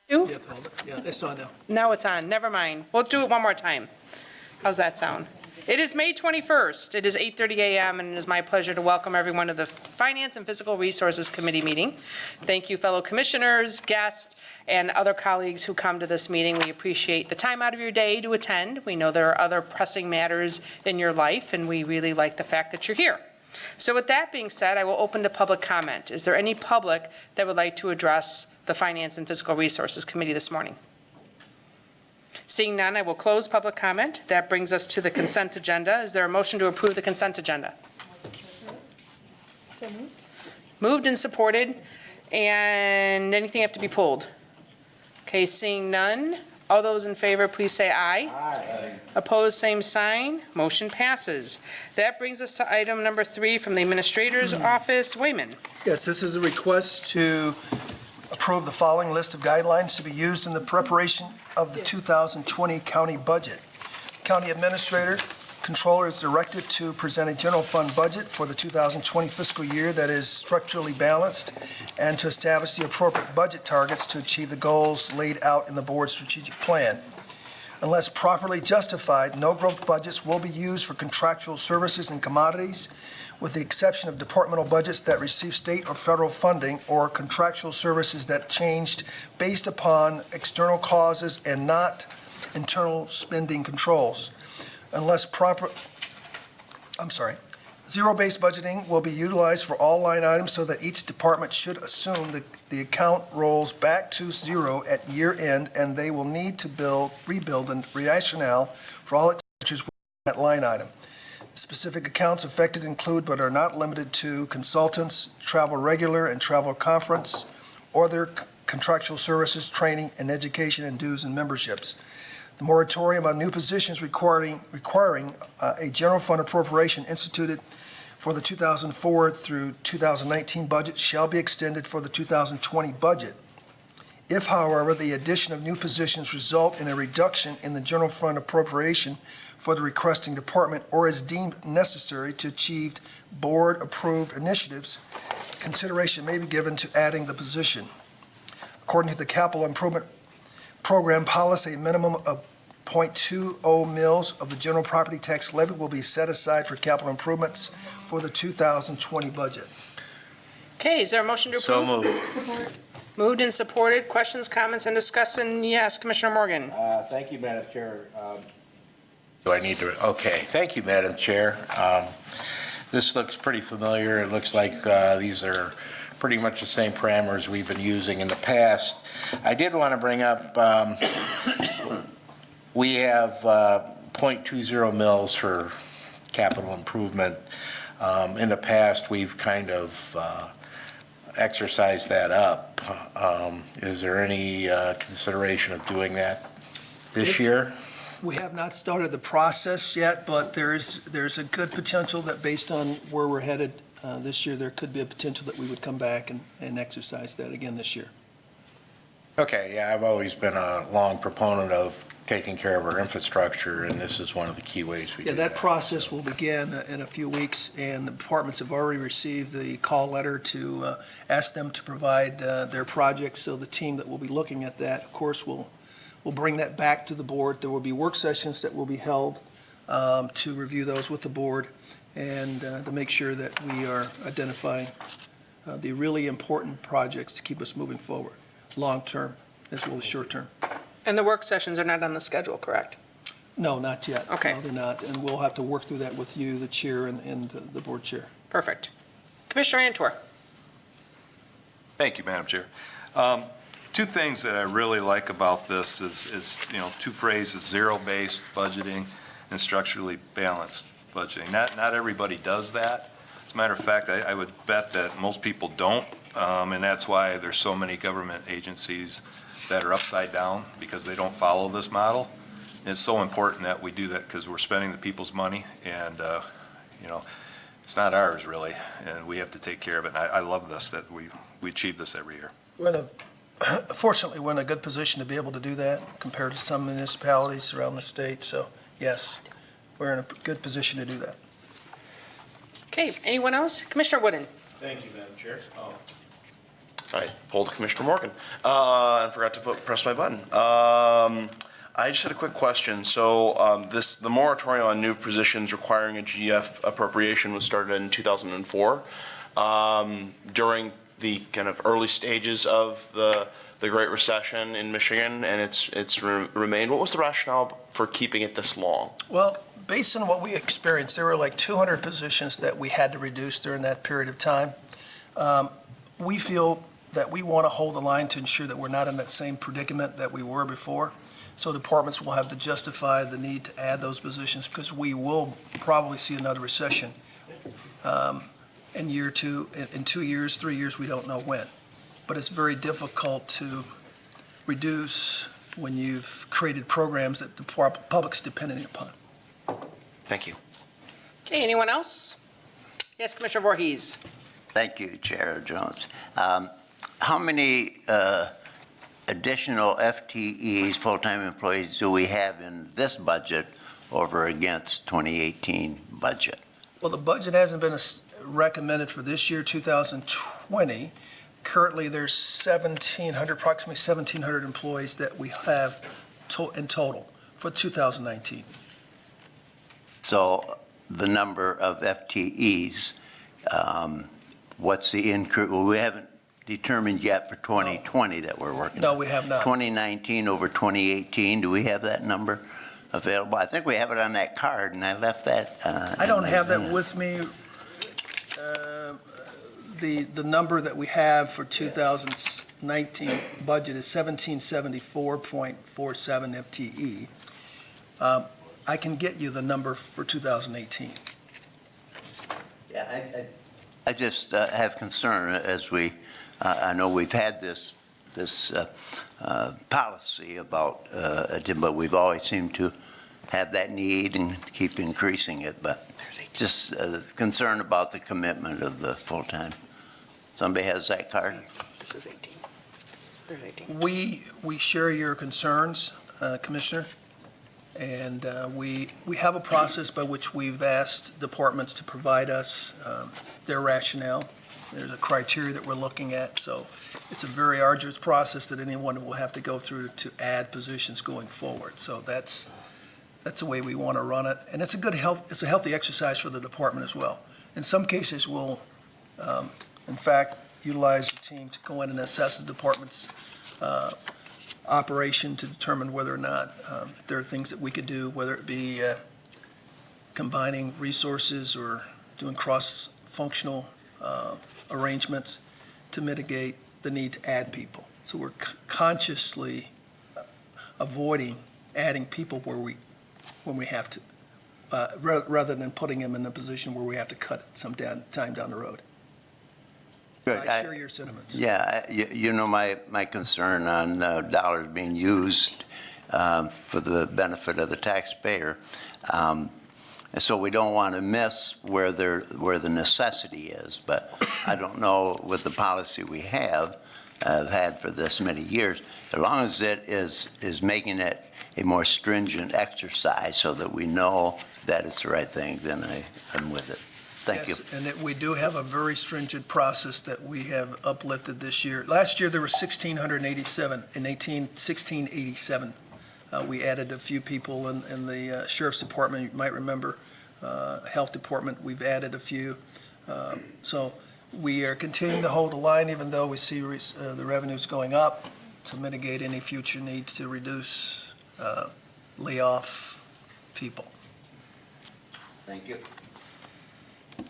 Two? Yeah, it's on now. Now it's on. Never mind. We'll do it one more time. How's that sound? It is May 21st. It is 8:30 a.m. and it is my pleasure to welcome everyone to the Finance and Physical Resources Committee meeting. Thank you, fellow commissioners, guests, and other colleagues who come to this meeting. We appreciate the time out of your day to attend. We know there are other pressing matters in your life, and we really like the fact that you're here. So with that being said, I will open to public comment. Is there any public that would like to address the Finance and Physical Resources Committee this morning? Seeing none, I will close public comment. That brings us to the consent agenda. Is there a motion to approve the consent agenda? So moved. Moved and supported. And anything have to be pulled? Okay, seeing none. All those in favor, please say aye. Aye. Opposed, same sign. Motion passes. That brings us to item number 3 from the Administrator's Office. Wayman. Yes, this is a request to approve the following list of guidelines to be used in the preparation of the 2020 county budget. County Administrator, Controller is directed to present a general fund budget for the 2020 fiscal year that is structurally balanced and to establish the appropriate budget targets to achieve the goals laid out in the board's strategic plan. Unless properly justified, no growth budgets will be used for contractual services and commodities, with the exception of departmental budgets that receive state or federal funding or contractual services that changed based upon external causes and not internal spending controls. Zero-based budgeting will be utilized for all line items so that each department should assume that the account rolls back to zero at year end, and they will need to rebuild the rationale for all expenditures within that line item. Specific accounts affected include but are not limited to consultants, travel regular and travel conference, or their contractual services, training and education, and dues and memberships. The moratorium on new positions requiring a general fund appropriation instituted for the 2004 through 2019 budget shall be extended for the 2020 budget. If, however, the addition of new positions result in a reduction in the general fund appropriation for the requesting department or is deemed necessary to achieve board-approved initiatives, consideration may be given to adding the position. According to the Capital Improvement Program policy, a minimum of 0.20 mils of the general property tax levy will be set aside for capital improvements for the 2020 budget. Okay, is there a motion to approve? So moved. Support. Moved and supported. Questions, comments, and discussion? Yes, Commissioner Morgan. Thank you, Madam Chair. Do I need to? Okay. Thank you, Madam Chair. This looks pretty familiar. It looks like these are pretty much the same parameters we've been using in the past. I did want to bring up, we have 0.20 mils for capital improvement. In the past, we've kind of exercised that up. Is there any consideration of doing that this year? We have not started the process yet, but there's a good potential that based on where we're headed this year, there could be a potential that we would come back and exercise that again this year. Okay, yeah, I've always been a long proponent of taking care of our infrastructure, and this is one of the key ways we do Yeah, that process will begin in a few weeks, and the departments have already received the call letter to ask them to provide their projects. So the team that will be looking at that, of course, will bring that back to the board. There will be work sessions that will be held to review those with the board and to make sure that we are identifying the really important projects to keep us moving forward, long-term as well as short-term. And the work sessions are not on the schedule, correct? No, not yet. Okay. No, they're not, and we'll have to work through that with you, the chair, and the board chair. Perfect. Commissioner Antor. Thank you, Madam Chair. Two things that I really like about this is two phrases: zero-based budgeting and structurally balanced budgeting. Not everybody does that. As a matter of fact, I would bet that most people don't, and that's why there's so many government agencies that are upside down because they don't follow this model. And it's so important that we do that because we're spending the people's money, and it's not ours really, and we have to take care of it. And I love this, that we achieve this every year. Fortunately, we're in a good position to be able to do that compared to some municipalities around the state. So, yes, we're in a good position to do that. Okay, anyone else? Commissioner Wooden. Thank you, Madam Chair. I pulled Commissioner Morgan and forgot to press my button. I just had a quick question. So the moratorium on new positions requiring a GF appropriation was started in 2004 during the kind of early stages of the Great Recession in Michigan, and it's remained. What was the rationale for keeping it this long? Well, based on what we experienced, there were like 200 positions that we had to reduce during that period of time. We feel that we want to hold the line to ensure that we're not in that same predicament that we were before. So departments will have to justify the need to add those positions because we will probably see another recession in year two, in 2 years, 3 years, we don't know when. But it's very difficult to reduce when you've created programs that the public's depending upon. Thank you. Okay, anyone else? Yes, Commissioner Voorhees. Thank you, Chair Jones. How many additional FTEs, full-time employees, do we have in this budget over against 2018 budget? Well, the budget hasn't been recommended for this year, 2020. Currently, there's approximately 1,700 employees that we have in total for 2019. So the number of FTEs, what's the increase? Well, we haven't determined yet for 2020 that we're working on. No, we have not. 2019 over 2018, do we have that number available? I think we have it on that card, and I left that. I don't have that with me. The number that we have for 2019 budget is 1774.47 FTE. I can get you the number for 2018. Yeah, I just have concern as I know we've had this policy about, but we've always seemed to have that need and keep increasing it, but just concerned about the commitment of the full-time. Somebody has that card? This is 18. There's 18. We share your concerns, Commissioner, and we have a process by which we've asked departments to provide us their rationale. There's a criteria that we're looking at, so it's a very arduous process that anyone will have to go through to add positions going forward. So that's the way we want to run it, and it's a healthy exercise for the department as well. In some cases, we'll, in fact, utilize a team to go in and assess the department's operation to determine whether or not there are things that we could do, whether it be combining resources or doing cross-functional arrangements to mitigate the need to add people. So we're consciously avoiding adding people when we have to, rather than putting them in a position where we have to cut some time down the road. Good. I share your sentiments. Yeah, you know my concern on dollars being used for the benefit of the taxpayer. And so we don't want to miss where the necessity is. But I don't know with the policy we have had for this many years, as long as it is making it a more stringent exercise so that we know that it's the right thing, then I'm with it. Thank you. Yes, and we do have a very stringent process that we have uplifted this year. Last year, there were 1,687. In 1687, we added a few people in the Sheriff's Department. You might remember, Health Department, we've added a few. So we are continuing to hold the line, even though we see the revenues going up, to mitigate any future need to reduce, lay off people. Thank you.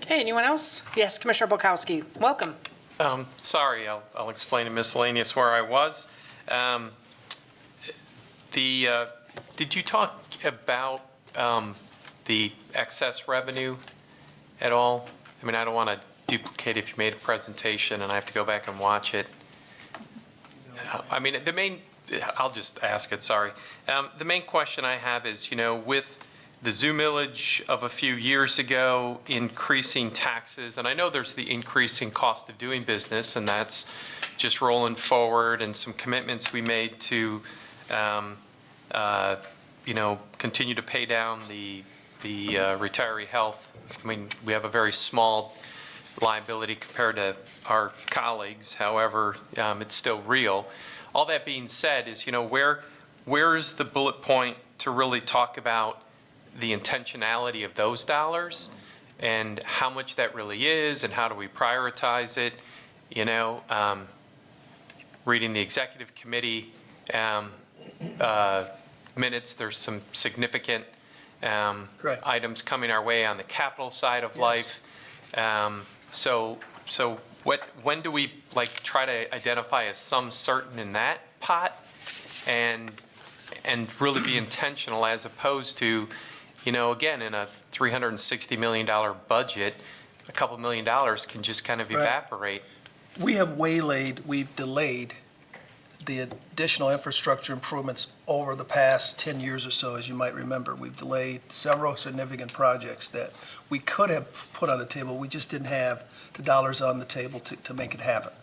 Okay, anyone else? Yes, Commissioner Bukowski, welcome. Sorry, I'll explain in miscellaneous where I was. Did you talk about the excess revenue at all? I mean, I don't want to duplicate if you made a presentation and I have to go back and watch it. I mean, I'll just ask it, sorry. The main question I have is, with the zoo millage of a few years ago, increasing taxes, and I know there's the increasing cost of doing business, and that's just rolling forward, and some commitments we made to, continue to pay down the retiree health. I mean, we have a very small liability compared to our colleagues. However, it's still real. All that being said is, where's the bullet point to really talk about the intentionality of those dollars and how much that really is and how do we prioritize it? Reading the executive committee minutes, there's some significant Correct. items coming our way on the capital side of Yes. life. So when do we try to identify a sum certain in that pot and really be intentional as opposed to, again, in a $360 million budget, a couple $1 million can just kind of Right. evaporate. We've delayed the additional infrastructure improvements over the past 10 years or so, as you might remember. We've delayed several significant projects that we could have put on the table. We just didn't have the dollars on the table to make it happen.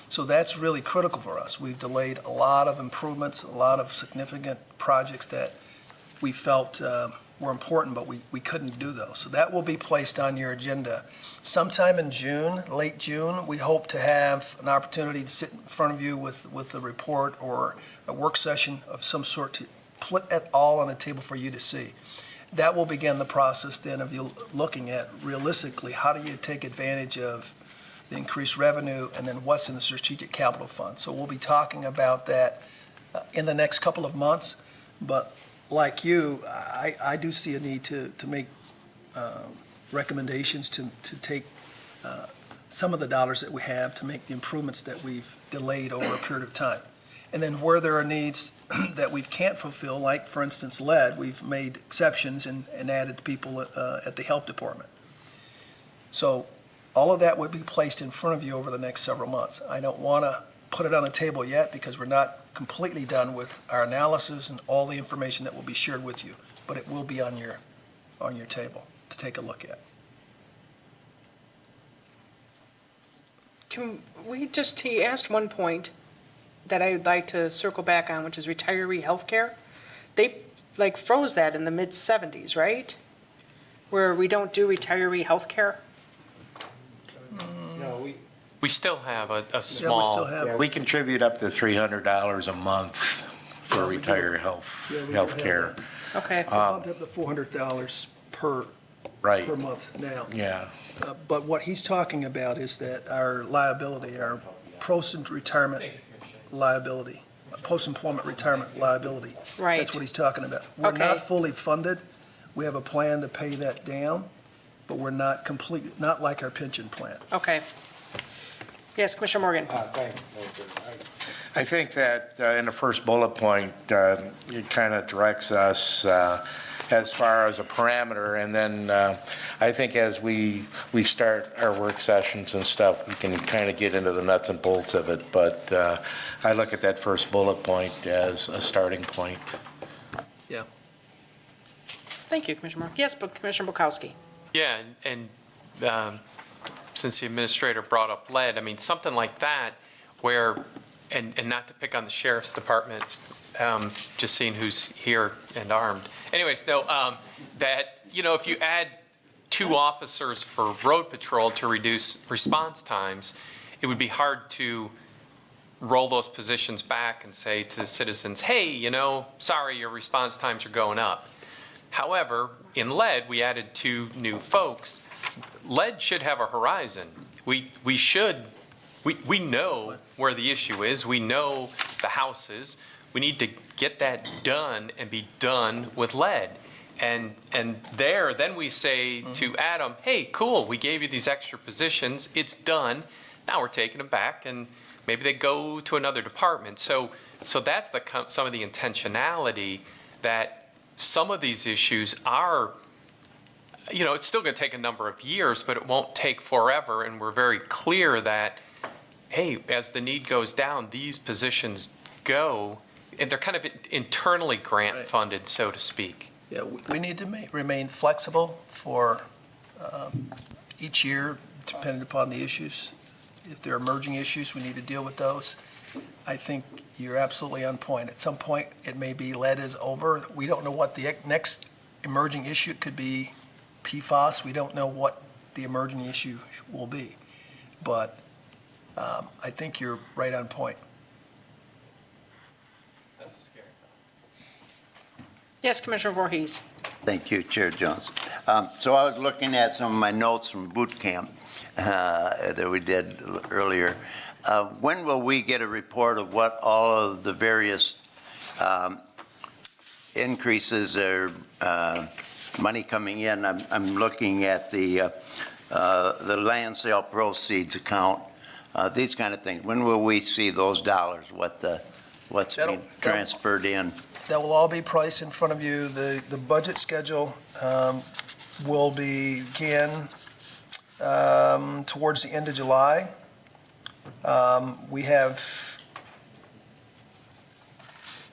So that's really critical for us. We've delayed a lot of improvements, a lot of significant projects that we felt were important, but we couldn't do those. So that will be placed on your agenda sometime in June, late June. We hope to have an opportunity to sit in front of you with a report or a work session of some sort to put it all on the table for you to see. That will begin the process then of you looking at realistically, how do you take advantage of the increased revenue and then what's in the strategic capital fund. So we'll be talking about that in the next couple of months. But like you, I do see a need to make recommendations to take some of the dollars that we have to make the improvements that we've delayed over a period of time. And then where there are needs that we can't fulfill, like, for instance, lead, we've made exceptions and added people at the health department. So all of that would be placed in front of you over the next several months. I don't want to put it on the table yet because we're not completely done with our analysis and all the information that will be shared with you, but it will be on your table to take a look at. He asked one point that I'd like to circle back on, which is retiree health care. They froze that in the mid-'70s, right? Where we don't do retiree health care? No, We still have a Yeah, small. we still have. we contribute up to $300 a month for retiree health care. Okay. We bumped up to $400 per Right, month now. yeah. But what he's talking about is that our liability, our post-retirement liability, post-employment retirement liability. Right. That's what he's talking about. We're Okay. not fully funded. We have a plan to pay that down, but we're not complete, not like our pension plan. Okay. Yes, Commissioner Morgan. I think that in the first bullet point, it kind of directs us as far as a parameter, and then I think as we start our work sessions and stuff, we can kind of get into the nuts and bolts of it, but I look at that first bullet point as a starting point. Thank you, Commissioner Morgan. Yes, but Commissioner Bukowski. Yeah, and since the administrator brought up lead, I mean, something like that where, and not to pick on the sheriff's department, just seeing who's here and armed. Anyways, no, that, if you add 2 officers for road patrol to reduce response times, it would be hard to roll those positions back and say to the citizens, hey, sorry, your response times are going up. However, in lead, we added 2 new folks. Lead should have a horizon. We know where the issue is. We know the houses. We need to get that done and be done with lead. And then we say to Adam, hey, cool, we gave you these extra positions. It's done. Now we're taking them back, and maybe they go to another department. So that's some of the intentionality that some of these issues are, it's still going to take a number of years, but it won't take forever. And we're very clear that, hey, as the need goes down, these positions go, and they're kind of internally grant funded, so to speak. Yeah, we need to remain flexible for each year, depending upon the issues. If there are emerging issues, we need to deal with those. I think you're absolutely on point. At some point, it may be lead is over. We don't know what the next emerging issue could be. PFAS, we don't know what the emerging issue will be. But I think you're right on point. That's a scary Yes, Commissioner Voorhees. Thank you, Chair Jones. So I was looking at some of my notes from boot camp that we did earlier. When will we get a report of what all of the various increases or money coming in? I'm looking at the land sale proceeds account, these kind of things. When will we see those dollars, what's being transferred in? That will all be priced in front of you. The budget schedule will begin towards the end of July. We have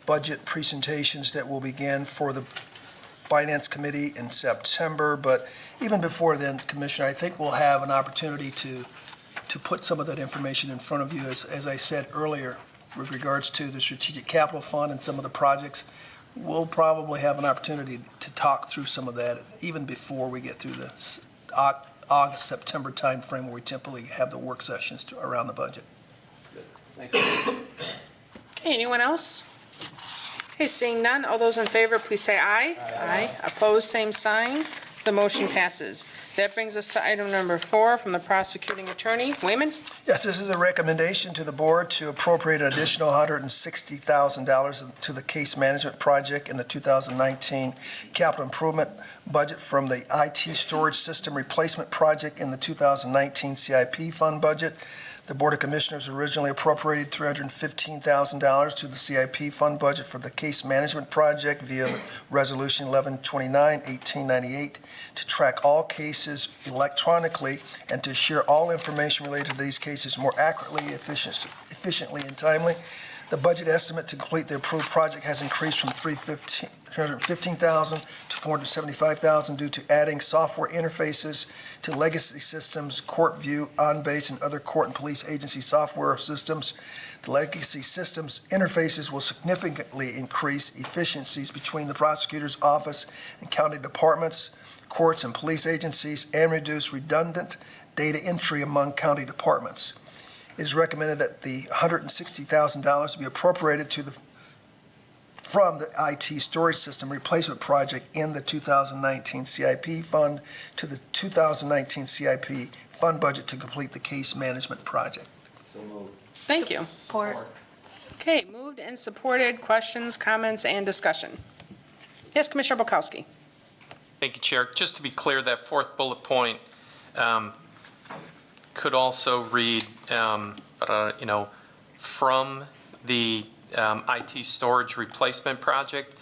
budget presentations that will begin for the Finance Committee in September, but even before then, Commissioner, I think we'll have an opportunity to put some of that information in front of you, as I said earlier, with regards to the Strategic Capital Fund and some of the projects. We'll probably have an opportunity to talk through some of that even before we get through the August, September timeframe where we typically have the work sessions around the budget. Thank you. Okay, anyone else? Okay, seeing none, all those in favor, please say aye. Aye. Opposed, same sign. The motion passes. That brings us to item number 4 from the prosecuting attorney. Wayman? Yes, this is a recommendation to the board to appropriate an additional $160,000 to the case management project in the 2019 capital improvement budget from the IT storage system replacement project in the 2019 CIP fund budget. The Board of Commissioners originally appropriated $315,000 to the CIP fund budget for the case management project via Resolution 1129-1898 to track all cases electronically and to share all information related to these cases more accurately, efficiently, and timely. The budget estimate to complete the approved project has increased from $315,000 to $475,000 due to adding software interfaces to legacy systems, CourtView, OnBase, and other court and police agency software systems. The legacy systems interfaces will significantly increase efficiencies between the prosecutor's office and county departments, courts, and police agencies, and reduce redundant data entry among county departments. It is recommended that the $160,000 be appropriated from the IT storage system replacement project in the 2019 CIP fund to the 2019 CIP fund budget to complete the case management project. Thank you. Support. Okay, moved and supported. Questions, comments, and discussion? Yes, Commissioner Bukowski. Thank you, Chair. Just to be clear, that 4th bullet point could also read, from the IT storage replacement project,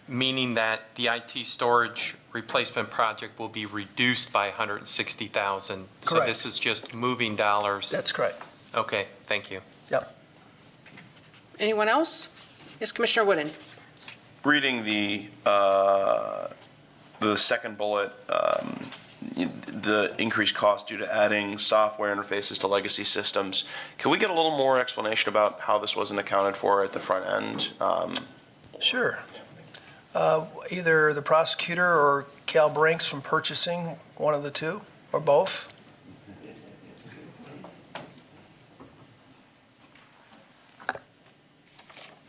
meaning that the IT storage replacement project will be reduced by $160,000. So Correct. this is just moving dollars. That's correct. Okay, thank you. Anyone else? Yes, Commissioner Wooden. Reading the second bullet, the increased cost due to adding software interfaces to legacy systems. Can we get a little more explanation about how this wasn't accounted for at the front end? Sure. Either the prosecutor or Cal Brinks from purchasing, one of the two, or both.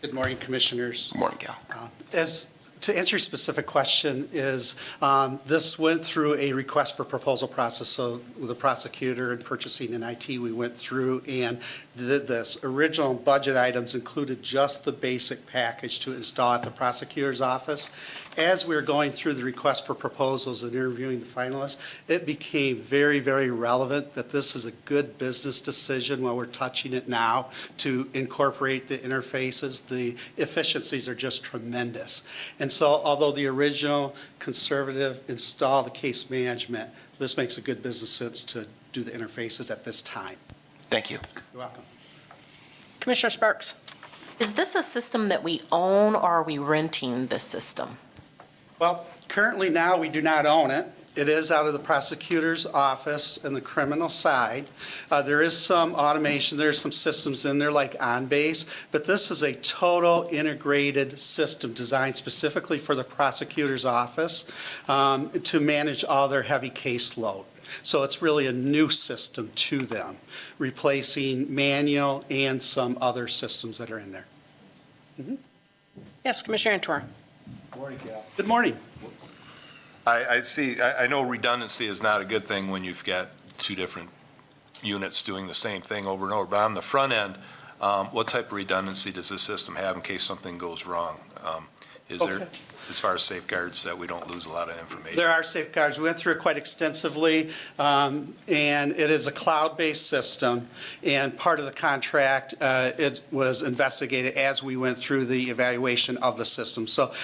Good morning, Commissioners. Good morning, Cal. To answer your specific question is, this went through a request for proposal process. So the prosecutor and purchasing and IT, we went through and did this. Original budget items included just the basic package to install at the prosecutor's office. As we were going through the request for proposals and interviewing the finalists, it became very, very relevant that this is a good business decision while we're touching it now to incorporate the interfaces. The efficiencies are just tremendous. And so although the original conservative install the case management, this makes a good business sense to do the interfaces at this time. Thank you. You're welcome. Commissioner Sparks. Is this a system that we own, or are we renting this system? Well, currently now, we do not own it. It is out of the prosecutor's office and the criminal side. There is some automation, there's some systems in there like OnBase, but this is a total integrated system designed specifically for the prosecutor's office to manage all their heavy caseload. So it's really a new system to them, replacing manual and some other systems that are in there. Yes, Commissioner Antor. Good morning. I know redundancy is not a good thing when you've got two different units doing the same thing over and over, but on the front end, what type of redundancy does this system have in case something goes wrong? Is there, Okay. as far as safeguards, that we don't lose a lot of information? There are safeguards. We went through it quite extensively, and it is a cloud-based system, and part of the contract, it was investigated as we went through the evaluation of the system. So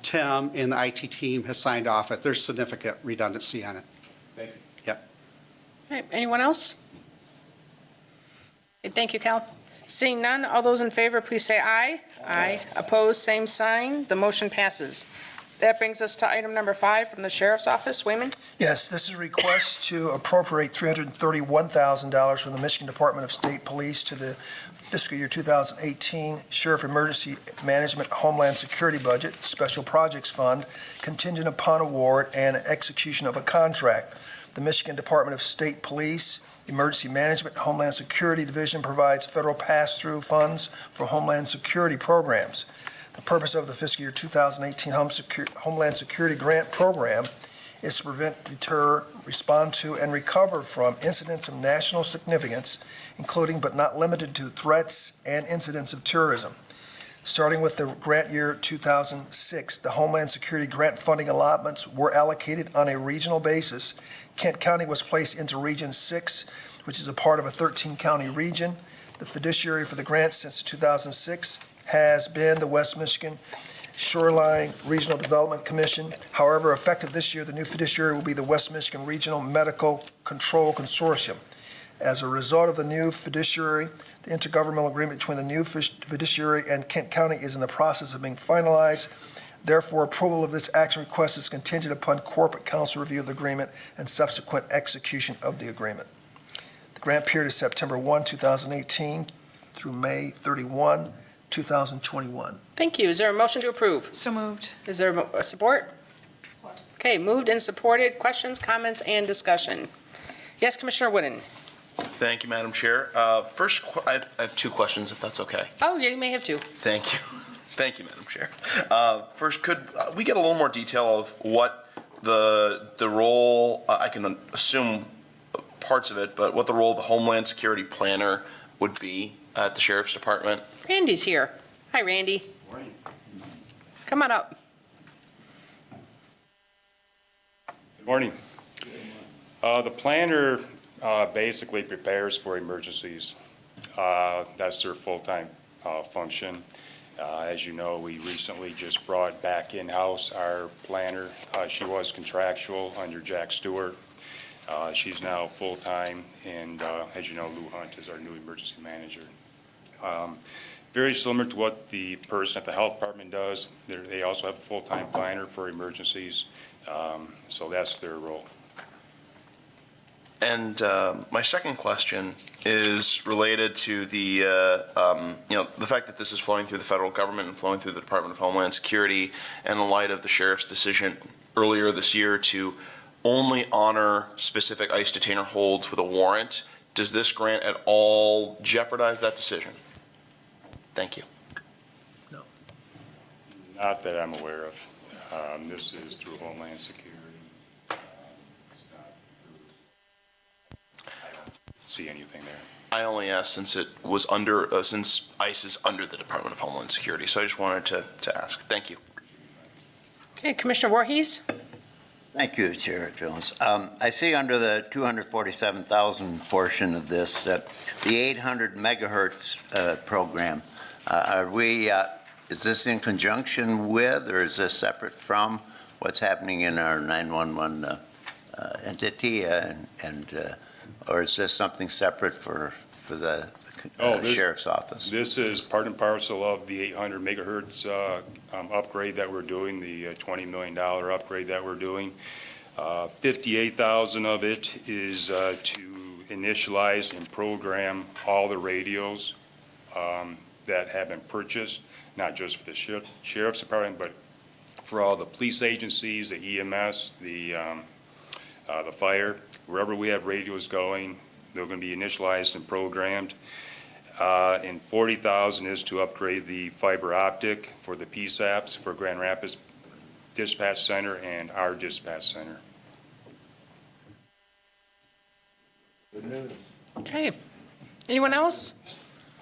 Tim and the IT team has signed off it. There's significant redundancy on it. Thank you. Yep. All right, anyone else? Okay, thank you, Cal. Seeing none, all those in favor, please say aye. Aye. Opposed, same sign. The motion passes. That brings us to item number 5 from the Sheriff's Office. Wayman? Yes, this is a request to appropriate $331,000 from the Michigan Department of State Police to the fiscal year 2018 Sheriff Emergency Management Homeland Security Budget Special Projects Fund contingent upon award and execution of a contract. The Michigan Department of State Police Emergency Management Homeland Security Division provides federal pass-through funds for Homeland Security programs. The purpose of the fiscal year 2018 Homeland Security Grant Program is to prevent, deter, respond to, and recover from incidents of national significance, including but not limited to threats and incidents of terrorism. Starting with the grant year 2006, the Homeland Security grant funding allotments were allocated on a regional basis. Kent County was placed into Region 6, which is a part of a 13-county region. The fiduciary for the grant since 2006 has been the West Michigan Shoreline Regional Development Commission. However, effective this year, the new fiduciary will be the West Michigan Regional Medical Control Consortium. As a result of the new fiduciary, the intergovernmental agreement between the new fiduciary and Kent County is in the process of being finalized. Therefore, approval of this action request is contingent upon corporate counsel review of the agreement and subsequent execution of the agreement. The grant period is September 1, 2018 through May 31, 2021. Thank you. Is there a motion to approve? So moved. Is there a support? Okay, moved and supported. Questions, comments, and discussion? Yes, Commissioner Wooden. Thank you, Madam Chair. First, I have 2 questions, if that's okay. Oh, yeah, you may have 2. Thank you. Thank you, Madam Chair. First, could we get a little more detail of what the role, I can assume parts of it, but what the role of the Homeland Security Planner would be at the Sheriff's Department? Randy's here. Hi, Randy. Morning. Come on up. Good morning. The planner basically prepares for emergencies. That's their full-time function. As you know, we recently just brought back in-house our planner. She was contractual under Jack Stewart. She's now full-time, and as you know, Lou Hunt is our new emergency manager. Very similar to what the person at the health department does. They also have a full-time planner for emergencies, so that's their role. And my second question is related to the, the fact that this is flowing through the federal government and flowing through the Department of Homeland Security, and in light of the sheriff's decision earlier this year to only honor specific ICE detainer holds with a warrant. Does this grant at all jeopardize that decision? Thank you. Not that I'm aware of. This is through Homeland Security. It's not through, I don't see anything there. I only asked since it was under, since ICE is under the Department of Homeland Security, so I just wanted to ask. Thank you. Okay, Commissioner Voorhees? Thank you, Chair Jones. I see under the 247,000 portion of this, the 800 megahertz program. Is this in conjunction with, or is this separate from what's happening in our 911 entity, or is this something separate for the sheriff's office? This is part and parcel of the 800 megahertz upgrade that we're doing, the $20 million upgrade that we're doing. 58,000 of it is to initialize and program all the radios that have been purchased, not just for the sheriff's department, but for all the police agencies, the EMS, the the fire. Wherever we have radios going, they're going to be initialized and programmed. And $40,000 is to upgrade the fiber optic for the PSAPs for Grand Rapids Dispatch Center and our dispatch center. Okay. Anyone else?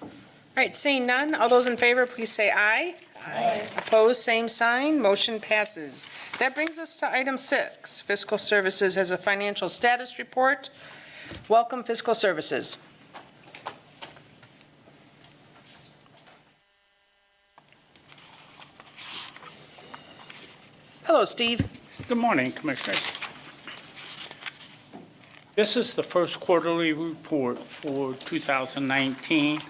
All right, seeing none, all those in favor, please say aye. Aye. Opposed, same sign, motion passes. That brings us to item 6. Fiscal Services has a financial status report. Welcome, Fiscal Services. Hello, Steve. Good morning, Commissioners. This is the first quarterly report for 2019.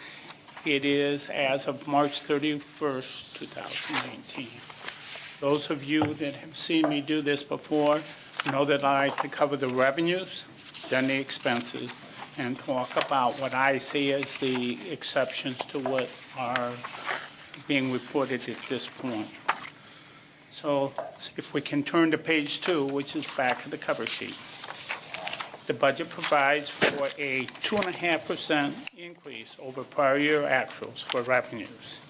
It is as of March 31st, 2019. Those of you that have seen me do this before know that I like to cover the revenues, then the expenses, and talk about what I see as the exceptions to what are being reported at this point. So if we can turn to page 2, which is back of the cover sheet. The budget provides for a 2.5% increase over prior year actuals for revenues,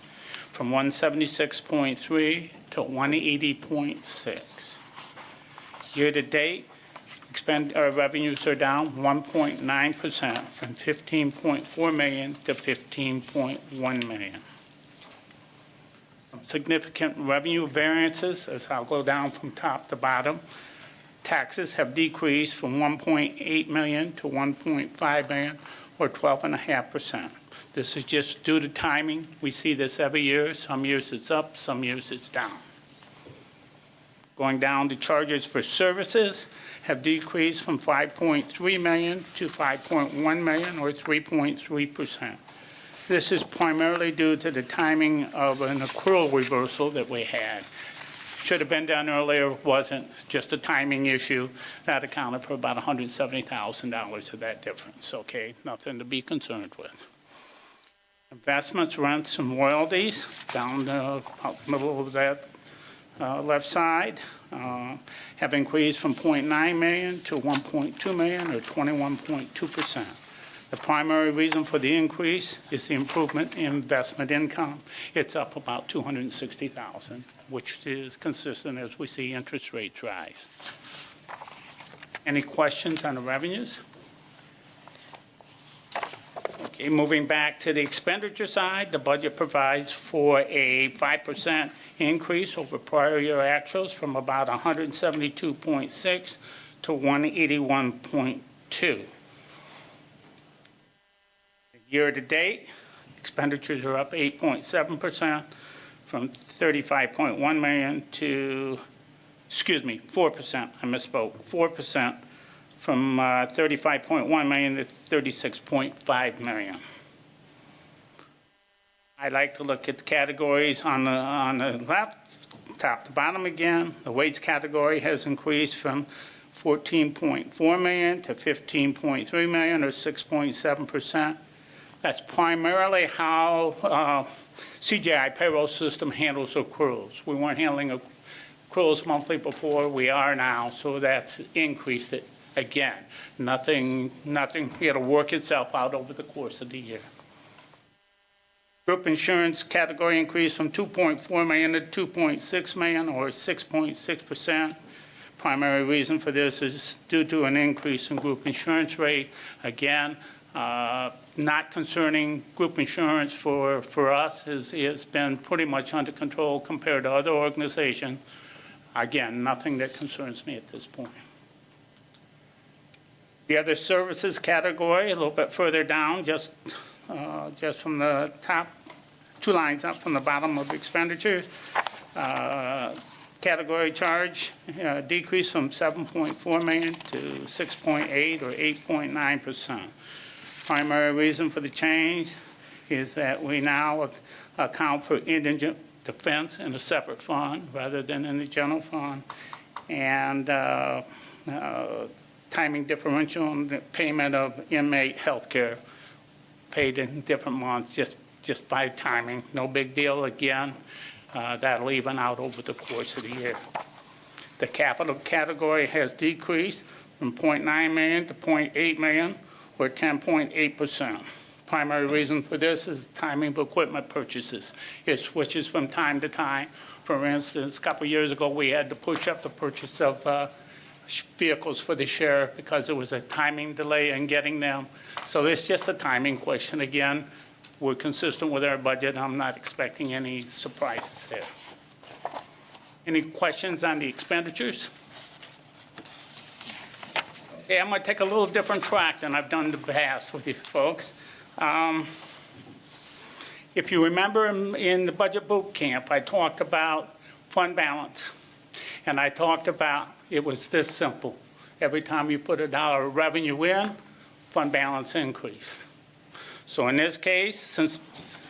from 176.3 to 180.6. Year-to-date, revenues are down 1.9% from $15.4 million to $15.1 million. Some significant revenue variances, as I'll go down from top to bottom. Taxes have decreased from $1.8 million to $1.5 million, or 12.5%. This is just due to timing. We see this every year. Some years it's up, some years it's down. Going down, the charges for services have decreased from $5.3 million to $5.1 million, or 3.3%. This is primarily due to the timing of an accrual reversal that we had. Should have been done earlier, wasn't, just a timing issue. That accounted for about $170,000 of that difference, okay? Nothing to be concerned with. Investments, rents, and royalties, down the middle of that left side, have increased from $0.9 million to $1.2 million, or 21.2%. The primary reason for the increase is the improvement in investment income. It's up about $260,000, which is consistent as we see interest rates rise. Any questions on the revenues? Okay, moving back to the expenditure side, the budget provides for a 5% increase over prior year actuals from about 172.6 to 181.2. Year-to-date, expenditures are up 8.7% from $35.1 million to, 4%, I misspoke, 4% from $35.1 million to $36.5 million. I like to look at the categories on the left, top to bottom again. The weights category has increased from $14.4 million to $15.3 million, or 6.7%. That's primarily how CGI payroll system handles accruals. We weren't handling accruals monthly before, we are now, so that's increased it again. Nothing, it'll work itself out over the course of the year. Group insurance category increased from $2.4 million to $2.6 million, or 6.6%. Primary reason for this is due to an increase in group insurance rate. Again, not concerning group insurance for us. It's been pretty much under control compared to other organizations. Again, nothing that concerns me at this point. The other services category, a little bit further down, just from the top, 2 lines up from the bottom of expenditures. Category charge decreased from $7.4 million to $6.8, or 8.9%. Primary reason for the change is that we now account for indigent defense in a separate fund rather than in the general fund, and timing differential on the payment of inmate health care paid in different months, just by timing. No big deal again. That'll even out over the course of the year. The capital category has decreased from .9 million to .8 million, or 10.8%. Primary reason for this is timing of equipment purchases. It switches from time to time. For instance, a couple of years ago, we had to push up the purchase of vehicles for the sheriff because there was a timing delay in getting them. So it's just a timing question. Again, we're consistent with our budget. I'm not expecting any surprises there. Any questions on the expenditures? Okay, I'm going to take a little different track than I've done in the past with you folks. If you remember in the budget boot camp, I talked about fund balance. And I talked about it was this simple. Every time you put $1 of revenue in, fund balance increased. So in this case, since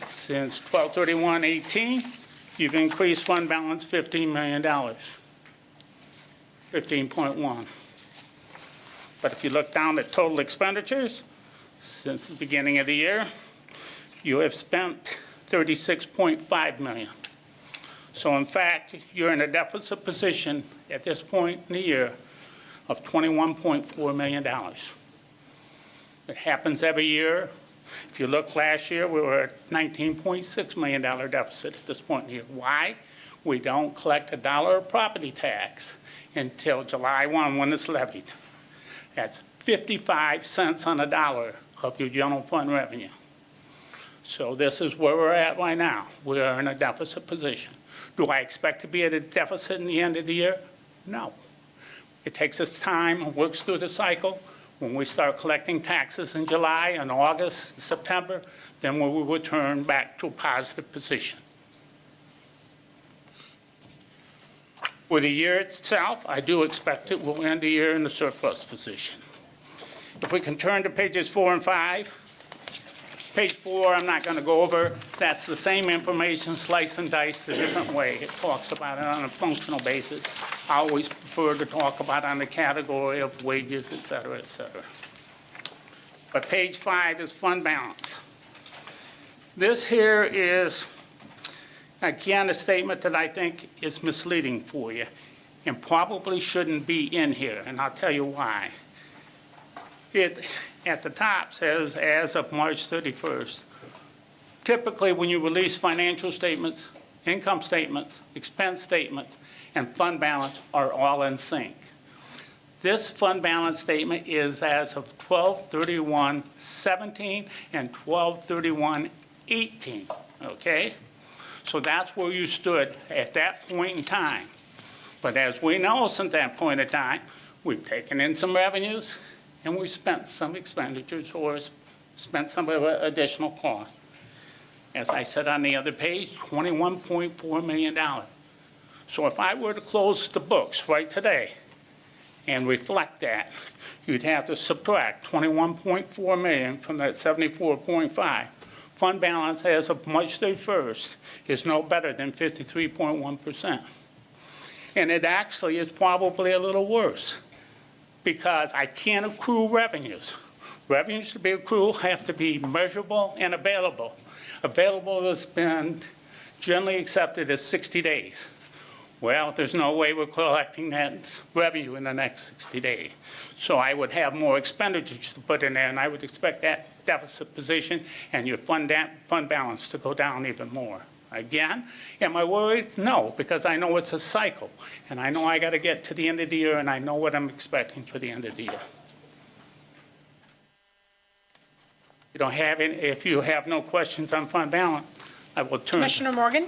12/31/18, you've increased fund balance $15 million, 15.1. But if you look down at total expenditures, since the beginning of the year, you have spent $36.5 million. So in fact, you're in a deficit position at this point in the year of $21.4 million. It happens every year. If you look last year, we were at $19.6 million deficit at this point in the year. Why? We don't collect $1 of property tax until July 1 when it's levied. That's 55 cents on a dollar of your general fund revenue. So this is where we're at right now. We are in a deficit position. Do I expect to be at a deficit in the end of the year? No. It takes us time, it works through the cycle. When we start collecting taxes in July and August, and September, then we will return back to a positive position. For the year itself, I do expect it will end the year in the surplus position. If we can turn to pages 4 and 5. Page 4, I'm not going to go over. That's the same information, sliced and diced a different way. It talks about it on a functional basis. I always prefer to talk about it on the category of wages, et cetera, et cetera. But page 5 is fund balance. This here is, again, a statement that I think is misleading for you and probably shouldn't be in here, and I'll tell you why. It, at the top, says as of March 31st. Typically, when you release financial statements, income statements, expense statements, and fund balance are all in sync. This fund balance statement is as of 12/31/17 and 12/31/18, okay? So that's where you stood at that point in time. But as we know, since that point in time, we've taken in some revenues, and we spent some expenditures or spent some additional costs. As I said on the other page, $21.4 million. So if I were to close the books right today and reflect that, you'd have to subtract $21.4 million from that $74.5. Fund balance as of March 31st is no better than 53.1%. And it actually is probably a little worse, because I can't accrue revenues. Revenues to be accrued have to be measurable and available. Available has been generally accepted as 60 days. Well, there's no way we're collecting that revenue in the next 60 days. So I would have more expenditures to put in there, and I would expect that deficit position and your fund balance to go down even more. Again, am I worried? No, because I know it's a cycle, and I know I got to get to the end of the year, and I know what I'm expecting for the end of the year. You don't have any, if you have no questions on fund balance, I will turn. Commissioner Morgan?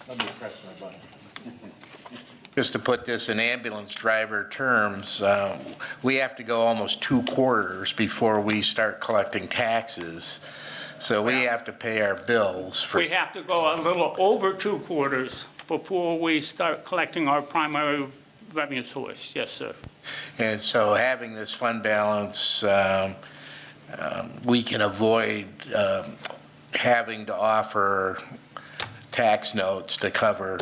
Let me press my button. Just to put this in ambulance driver terms, we have to go almost 2 quarters before we start collecting taxes. So we have to pay our bills for. We have to go a little over 2 quarters before we start collecting our primary revenue source. Yes, sir. And so having this fund balance, we can avoid having to offer tax notes to cover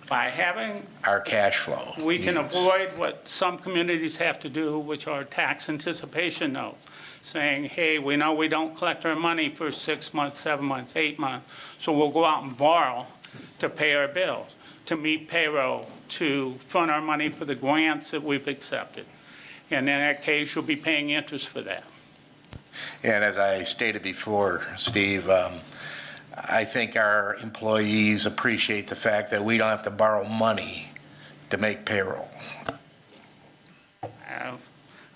By having, our cash flow. we can needs. avoid what some communities have to do, which are tax anticipation notes, saying, hey, we know we don't collect our money for 6 months, 7 months, 8 months, so we'll go out and borrow to pay our bills. to meet payroll, to fund our money for the grants that we've accepted. And in that case, you'll be paying interest for that. And as I stated before, Steve, I think our employees appreciate the fact that we don't have to borrow money to make payroll.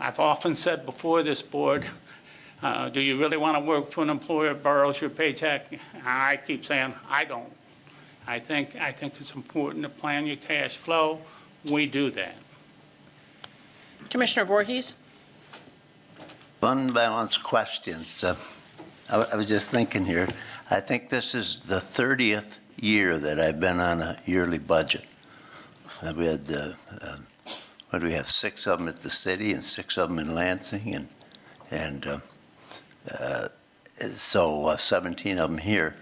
I've often said before this board, do you really want to work for an employer that borrows your paycheck? I keep saying, I don't. I think it's important to plan your cash flow. We do that. Commissioner Voorhees? Fund balance questions. I was just thinking here, I think this is the 30th year that I've been on a yearly budget. We had, what do we have, 6 of them at the city and 6 of them in Lansing, and so 17 of them here.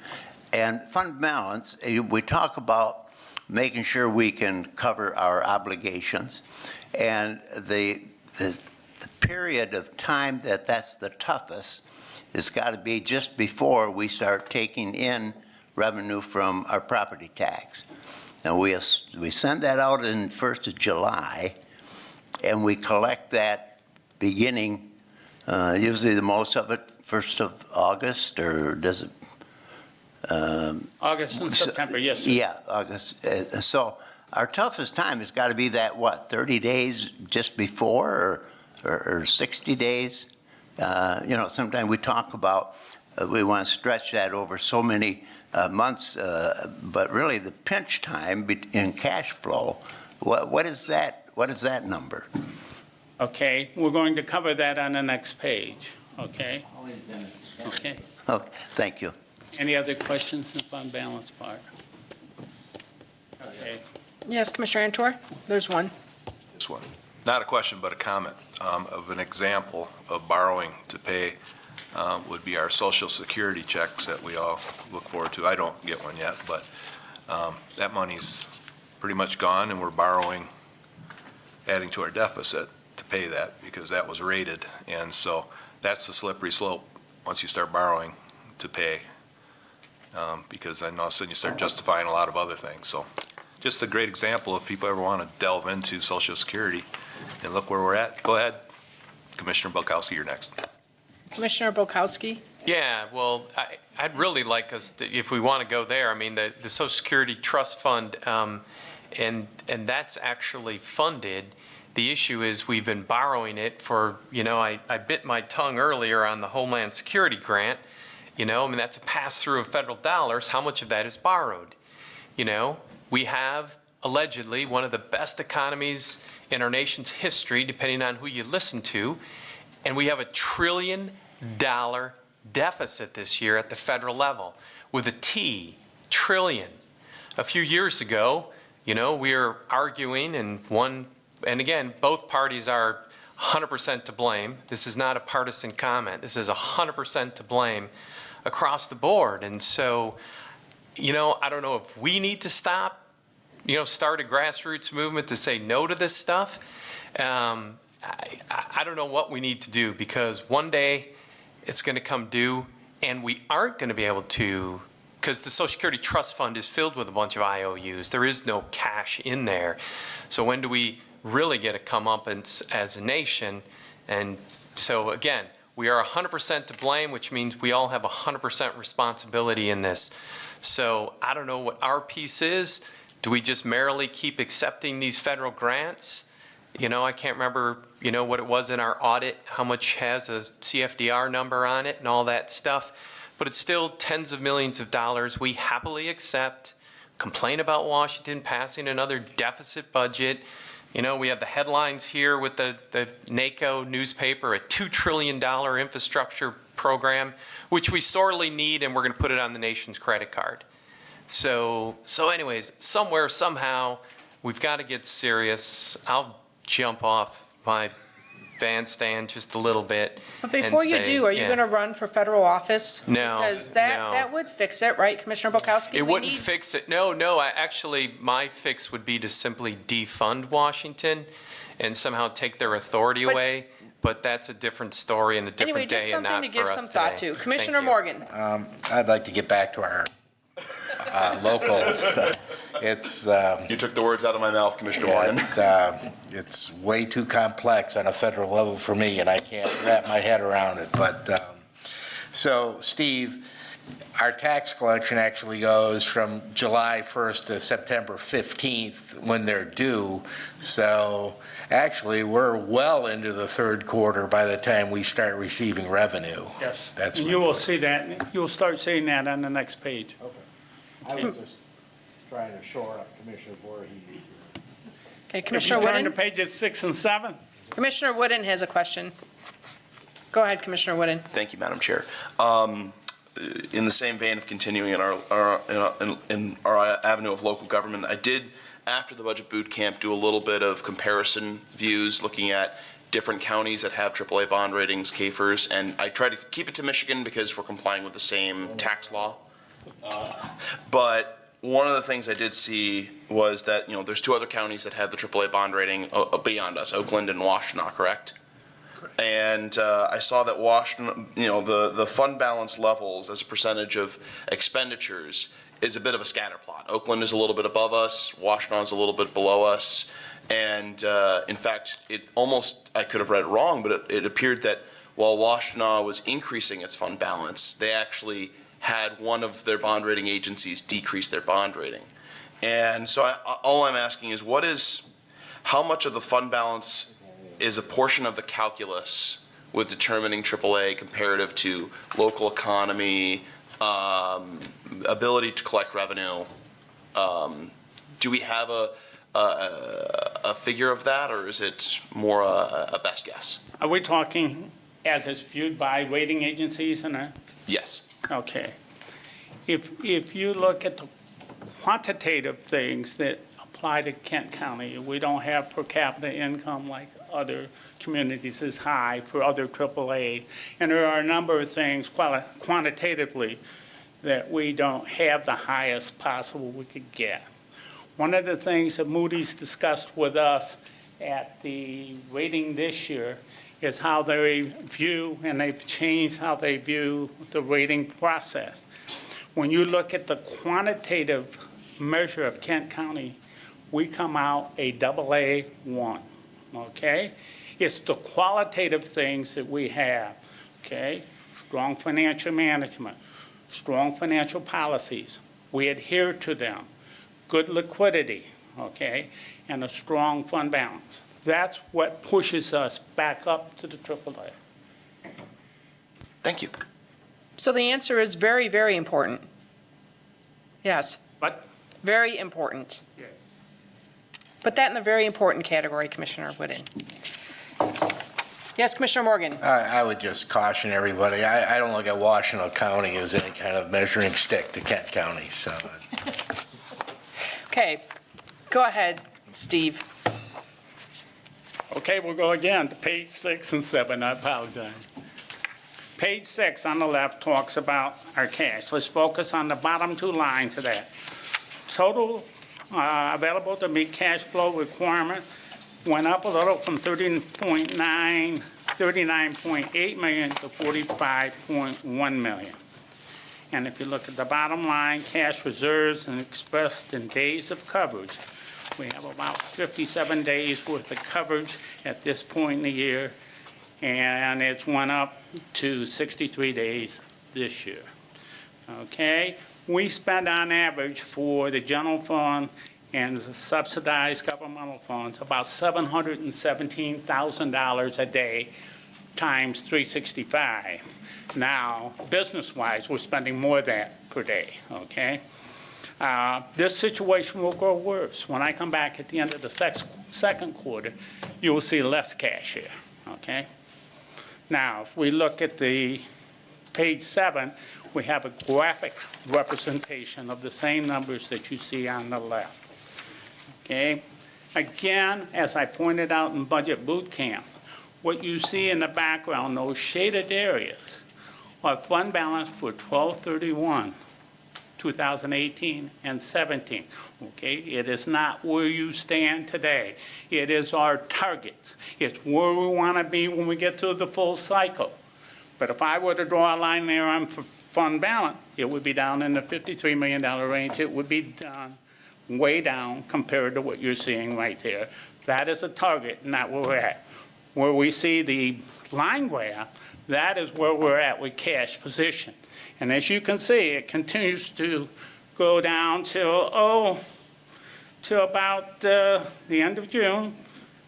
And fund balance, we talk about making sure we can cover our obligations, and the period of time that's the toughest has got to be just before we start taking in revenue from our property tax. And we send that out in 1st of July, and we collect that beginning, usually the most of it 1st of August, or does it? August and September, yes, sir. Yeah, August. So our toughest time has got to be that, 30 days just before, or 60 days? Sometimes we talk about, we want to stretch that over so many months, but really the pinch time in cash flow, what is that? What is that number? Okay, we're going to cover that on the next page, okay? Okay. Oh, thank you. Any other questions in the fund balance part? Okay. Yes, Commissioner Antor? There's one. This one, not a question, but a comment of an example of borrowing to pay would be our Social Security checks that we all look forward to. I don't get one yet, but that money's pretty much gone, and we're borrowing, adding to our deficit to pay that because that was rated. And so that's the slippery slope once you start borrowing to pay, because then all of a sudden you start justifying a lot of other things. So just a great example if people ever want to delve into Social Security and look where we're at. Go ahead. Commissioner Bulkowski, you're next. Commissioner Bulkowski? Yeah, well, I'd really like us, if we want to go there, I mean, the Social Security Trust Fund, and that's actually funded. The issue is we've been borrowing it for, I bit my tongue earlier on the Homeland Security grant. That's a pass-through of federal dollars. How much of that is borrowed? We have allegedly one of the best economies in our nation's history, depending on who you listen to, and we have $1 trillion deficit this year at the federal level, with a T, trillion. A few years ago, we were arguing, and again, both parties are 100% to blame. This is not a partisan comment. This is 100% to blame across the board. And so, I don't know if we need to stop, start a grassroots movement to say no to this stuff. I don't know what we need to do, because one day it's going to come due and we aren't going to be able to, because the Social Security Trust Fund is filled with a bunch of IOUs. There is no cash in there. So when do we really get a comeuppance as a nation? And so again, we are 100% to blame, which means we all have 100% responsibility in this. So I don't know what our piece is. Do we just merrily keep accepting these federal grants? I can't remember, what it was in our audit, how much has a CFDR number on it and all that stuff. But it's still tens of millions of dollars we happily accept, complain about Washington passing another deficit budget. We have the headlines here with the NACO newspaper, a $2 trillion infrastructure program, which we sorely need, and we're going to put it on the nation's credit card. So anyways, somewhere, somehow, we've got to get serious. I'll jump off my bandstand just a little bit. But before you do, are you going to run for federal office? No. Because that would fix it, right, Commissioner Bulkowski? It wouldn't fix it. No, actually, my fix would be to simply defund Washington and somehow take their authority away. But that's a different story and a different day and not for us today. Anyway, just something to give some thought to. Commissioner Morgan. I'd like to get back to our local It's, You took the words out of my mouth, Commissioner Morgan. it's way too complex on a federal level for me, and I can't wrap my head around it. But, so, Steve, our tax collection actually goes from July 1st to September 15th when they're due. So, actually, we're well into the third quarter by the time we start receiving revenue. Yes. That's And my you will point. see that, you'll start seeing that on the next page. I was just trying to shore up Commissioner Voorhees. Okay, If Commissioner you turn to Wooden? pages 6 and 7, Commissioner Wooden has a question. Go ahead, Commissioner Wooden. Thank you, Madam Chair. In the same vein of continuing in our avenue of local government, I did, after the budget boot camp, do a little bit of comparison views, looking at different counties that have AAA bond ratings, CAFRs, and I tried to keep it to Michigan because we're complying with the same tax law. But one of the things I did see was that, there's two other counties that have the AAA bond rating beyond us, Oakland and Washtenaw, correct? And I saw that Washington, the fund balance levels as a percentage of expenditures is a bit of a scatter plot. Oakland is a little bit above us, Washtenaw is a little bit below us. And in fact, I could have read it wrong, but it appeared that while Washtenaw was increasing its fund balance, they actually had one of their bond rating agencies decrease their bond rating. And so all I'm asking is how much of the fund balance is a portion of the calculus with determining AAA comparative to local economy, ability to collect revenue? Do we have a figure of that, or is it more a best guess? are we talking as it's viewed by rating agencies Yes. Okay. If you look at the quantitative things that apply to Kent County, we don't have per capita income like other communities is high for other AAA. And there are a number of things quantitatively that we don't have the highest possible we could get. One of the things that Moody's discussed with us at the rating this year is how they view, and they've changed how they view the rating process. When you look at the quantitative measure of Kent County, we come out a AA1, okay? It's the qualitative things that we have, okay? Strong financial management, strong financial policies. We adhere to them. Good liquidity, okay? And a strong fund balance. That's what pushes us back up to the AAA. Thank you. So the answer is very, very important. Yes, But, very important. yes. Put that in the very important category, Commissioner Wooden. Yes, Commissioner Morgan. I would just caution everybody, I don't look at Washtenaw County as any kind of measuring stick to Kent County, so. Okay, go ahead, Steve. Okay, we'll go again to page 6 and 7. I apologize. Page 6 on the left talks about our cash. Let's focus on the bottom two lines of that. Total available to meet cash flow requirement went up a little from 39.8 million to 45.1 million. And if you look at the bottom line, cash reserves and expressed in days of coverage, we have about 57 days worth of coverage at this point in the year, and it's went up to 63 days this year. Okay? We spend on average for the general fund and the subsidized governmental funds about $717,000 a day times 365. Now, business-wise, we're spending more of that per day, okay? This situation will grow worse. When I come back at the end of the second quarter, you will see less cash here, okay? Now, if we look at the page 7, we have a graphic representation of the same numbers that you see on the left, okay? Again, as I pointed out in Budget Boot Camp, what you see in the background, those shaded areas, are fund balance for 12/31, 2018 and 17, okay? It is not where you stand today. It is our targets. It's where we want to be when we get through the full cycle. But if I were to draw a line there on fund balance, it would be down in the $53 million range. It would be done way down compared to what you're seeing right there. That is a target, not where we're at. Where we see the line graph, that is where we're at with cash position. And as you can see, it continues to go down till about the end of June.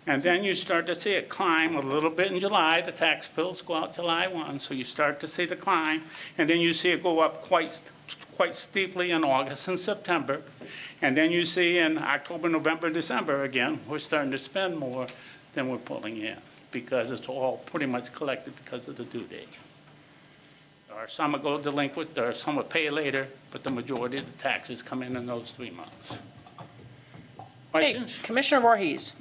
And then you start to see it climb a little bit in July. The tax bills go out July 1, so you start to see the climb. And then you see it go up quite steeply in August and September. And then you see in October, November, December, again, we're starting to spend more than we're pulling in because it's all pretty much collected because of the due date. There are some that go delinquent, there are some that pay later, but the majority of the taxes come in those 3 months. Okay, Questions? Commissioner Voorhees.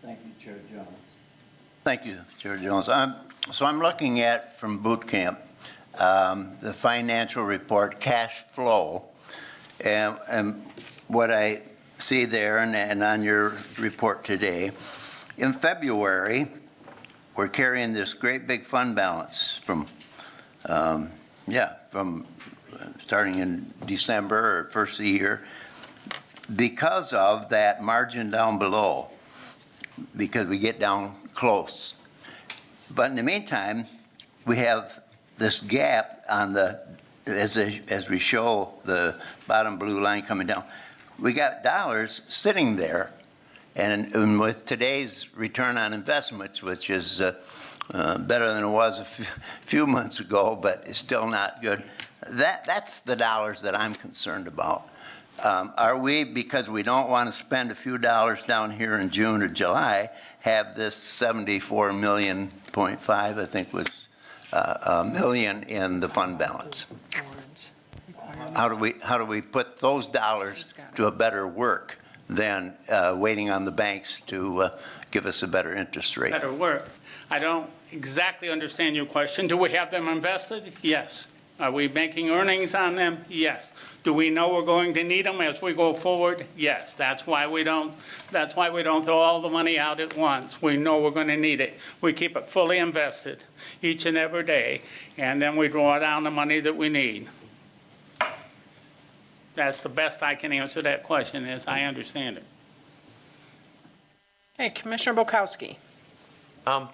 Thank you, Chair Jones. Thank you, Chair Jones. So I'm looking at, from boot camp, the financial report, cash flow, and what I see there and on your report today. In February, we're carrying this great big fund balance from starting in December or first of the year because of that margin down below, because we get down close. But in the meantime, we have this gap on as we show the bottom blue line coming down. We got dollars sitting there, and with today's return on investments, which is better than it was a few months ago, but it's still not good. That's the dollars that I'm concerned about. Are we, because we don't want to spend a few dollars down here in June or July, have this 74.5 million, I think was million in the fund balance? How do we put those dollars to a better work than waiting on the banks to give us a better interest rate? Better work. I don't exactly understand your question. Do we have them invested? Yes. Are we making earnings on them? Yes. Do we know we're going to need them as we go forward? Yes. That's why we don't throw all the money out at once. We know we're going to need it. We keep it fully invested each and every day, and then we draw down the money that we need. That's the best I can answer that question as I understand it. Hey, Commissioner Bukowski.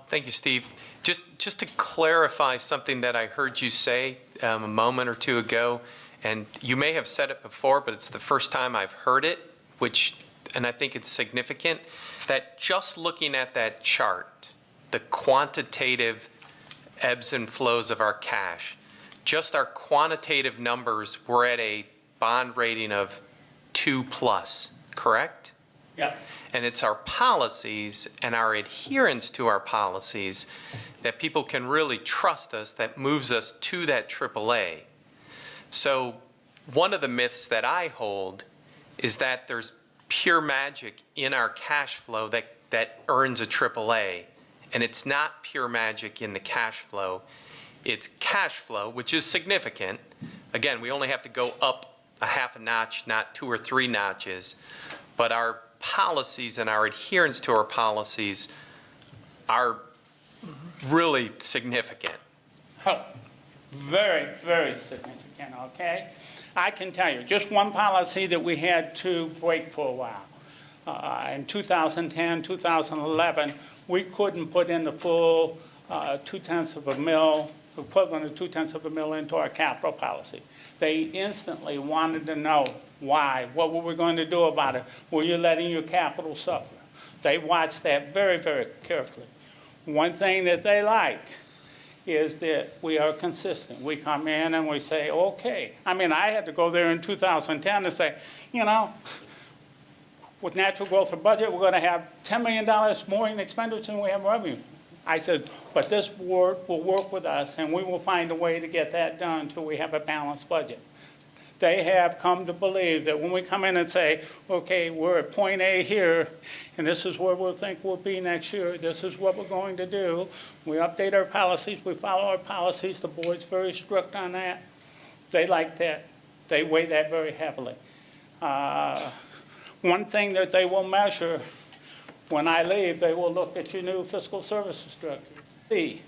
Thank you, Steve. Just to clarify something that I heard you say a moment or two ago, and you may have said it before, but it's the first time I've heard it, and I think it's significant, that just looking at that chart, the quantitative ebbs and flows of our cash, just our quantitative numbers, we're at a bond rating of 2+, correct? Yeah. And it's our policies and our adherence to our policies that people can really trust us that moves us to that AAA. So one of the myths that I hold is that there's pure magic in our cash flow that earns a AAA. And it's not pure magic in the cash flow. It's cash flow, which is significant. Again, we only have to go up a half a notch, not 2 or 3 notches. But our policies and our adherence to our policies are really significant. Oh, very, very significant, okay? I can tell you, just one policy that we had to break for a while. In 2010, 2011, we couldn't put in the full 0.2 of a mil, equivalent of 0.2 of a mil into our capital policy. They instantly wanted to know why, what were we going to do about it? Were you letting your capital suffer? They watched that very, very carefully. One thing that they like is that we are consistent. We come in and we say, okay. I mean, I had to go there in 2010 and say, with natural growth of budget, we're going to have $10 million more in expenditure than we have revenue. I said, but this board will work with us and we will find a way to get that done until we have a balanced budget. They have come to believe that when we come in and say, okay, we're at point A here, and this is where we'll think we'll be next year, this is what we're going to do. We update our policies, we follow our policies, the board's very strict on that. They like that. They weigh that very heavily. One thing that they will measure when I leave, they will look at your new fiscal services director. See,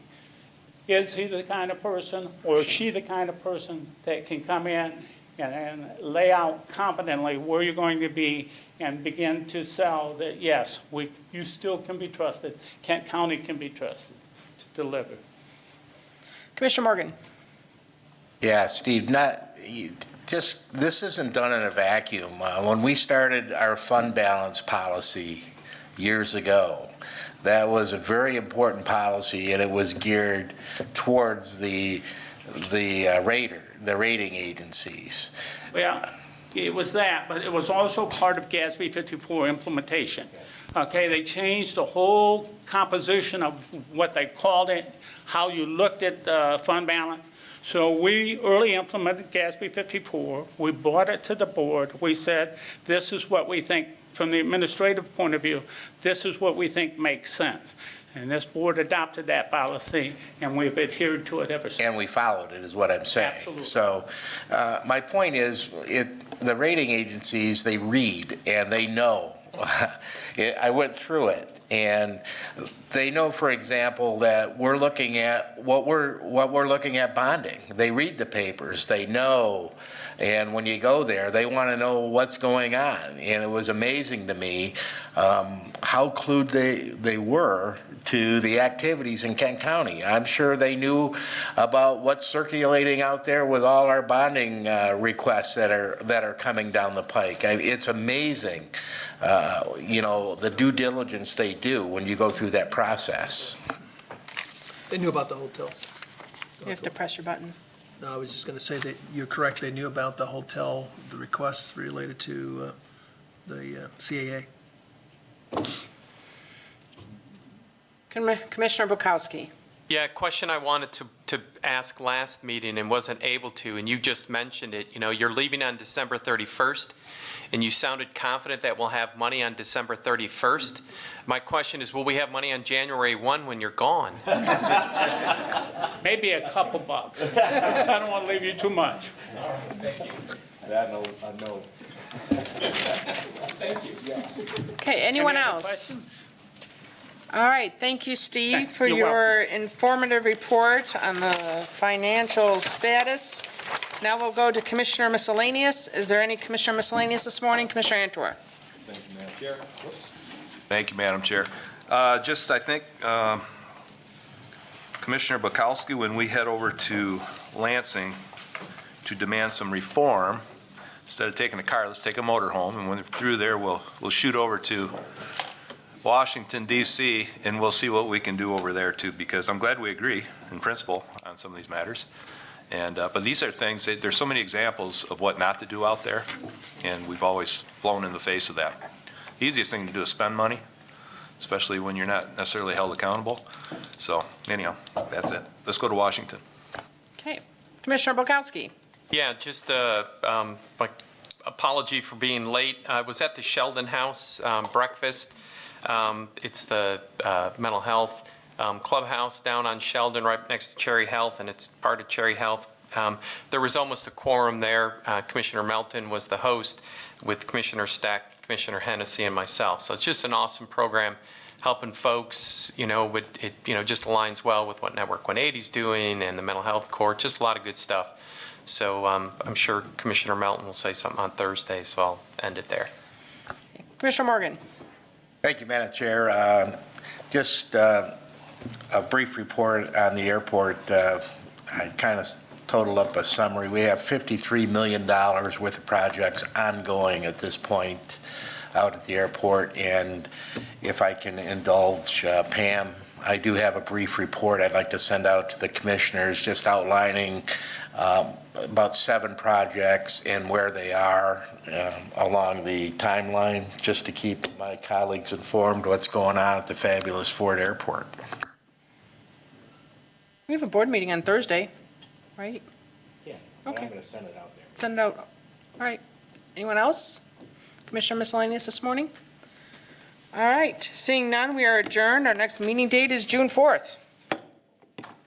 is he the kind of person or is she the kind of person that can come in and lay out competently where you're going to be and begin to sell that, yes, you still can be trusted, Kent County can be trusted to deliver. Commissioner Morgan? Yeah, Steve, this isn't done in a vacuum. When we started our fund balance policy years ago, that was a very important policy, and it was geared towards the rating agencies. Well, it was that, but it was also part of GASB 54 implementation. Okay, they changed the whole composition of what they called it, how you looked at fund balance. So we early implemented GASB 54. We brought it to the board. We said, this is what we think, from the administrative point of view, this is what we think makes sense. And this board adopted that policy, and we've adhered to it ever since. And we followed it, is what I'm saying. Absolutely. So my point is, the rating agencies, they read and they know. I went through it, and they know, for example, that we're looking at what we're looking at bonding. They read the papers, they know, and when you go there, they want to know what's going on. And it was amazing to me how clued they were to the activities in Kent County. I'm sure they knew about what's circulating out there with all our bonding requests that are coming down the pike. It's amazing, the due diligence they do when you go through that process. They knew about the hotels. You have to press your button. No, I was just going to say that you're correct. They knew about the hotel, the requests related to the CAA. Commissioner Bukowski? Yeah, a question I wanted to ask last meeting and wasn't able to, and you just mentioned it. You're leaving on December 31st, and you sounded confident that we'll have money on December 31st. My question is, will we have money on January 1 when you're gone? Maybe a couple bucks. I don't want to leave you too much. Okay, anyone Any other else? questions? All right, thank you, Steve, for You're your informative report on the financial status. Now we'll go to Commissioner Miscellaneous. Is there any Commissioner Miscellaneous this morning? Commissioner Antor? Thank you, Madam Chair. I think, Commissioner Bukowski, when we head over to Lansing to demand some reform, instead of taking a car, let's take a motorhome, and when we're through there, we'll shoot over to Washington, D.C., and we'll see what we can do over there, too, because I'm glad we agree in principle on some of these matters. But these are things, there's so many examples of what not to do out there, and we've always flown in the face of that. The easiest thing to do is spend money, especially when you're not necessarily held accountable. So anyhow, that's it. Let's go to Washington. Okay. Commissioner Bukowski? Yeah, just apology for being late. I was at the Sheldon House breakfast. It's the mental health clubhouse down on Sheldon, right next to Cherry Health, and it's part of Cherry Health. There was almost a quorum there. Commissioner Melton was the host with Commissioner Stack, Commissioner Hennessy, and myself. So it's just an awesome program, helping folks. It just aligns well with what Network 180 is doing and the mental health court. Just a lot of good stuff. So I'm sure Commissioner Melton will say something on Thursday, so I'll end it there. Commissioner Morgan? Thank you, Madam Chair. Just a brief report on the airport. I kind of totaled up a summary. We have $53 million worth of projects ongoing at this point out at the airport. And if I can indulge Pam, I do have a brief report I'd like to send out to the commissioners, just outlining about 7 projects and where they are along the timeline, just to keep my colleagues informed what's going on at the fabulous Ford Airport. We have a board meeting on Thursday, right? Yeah, Okay. I'm going to send it out there. Send it out. All right. Anyone else? Commissioner Miscellaneous this morning? All right. Seeing none, we are adjourned. Our next meeting date is June 4th.